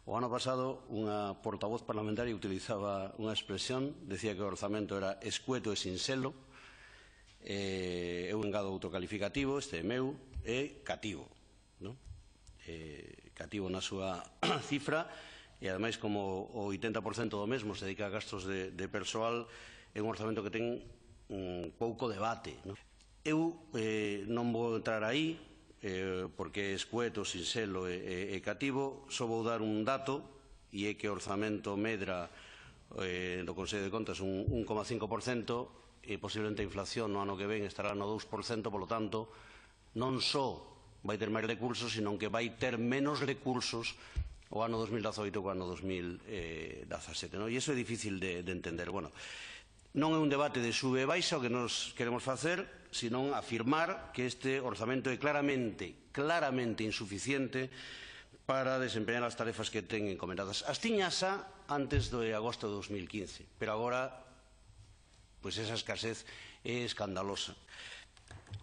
O ano pasado, unha portavoz parlamentaria utilizaba unha expresión, decía que o orzamento era escueto e sinxelo. Eu engado outro calificativo, este é meu, é cativo. Cativo na súa cifra, e ademais como o 80% do mesmo se dedica a gastos de persoal, é un orzamento que ten pouco debate. Eu non vou entrar aí, porque é escueto, sinxelo e cativo, só vou dar un dato, e é que o orzamento medra do Consello de Contas un 1,5%, e posiblemente a inflación no ano que ven estará no 2%, polo tanto, non só vai ter máis recursos, senón que vai ter menos recursos o ano 2018 que o ano 2017. E iso é difícil de entender. Non é un debate de sube e baixa o que nos queremos facer, senón afirmar que este orzamento é claramente insuficiente para desempeñar as tarefas que ten encomendadas. As tiña xa antes de agosto de 2015, pero agora esa escasez é escandalosa.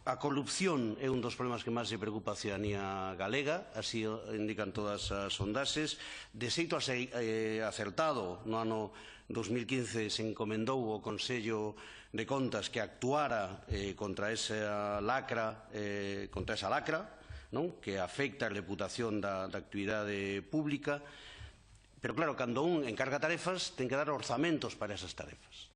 A corrupción é un dos problemas que máis se preocupa a cidadanía galega, así indican todas as sondaxes. De xeito acertado, no ano 2015 se encomendou ao Consello de Contas que actuara contra esa lacra, que afecta a reputación da actividade pública. Pero claro, cando un encarga tarefas, ten que dar orzamentos para esas tarefas.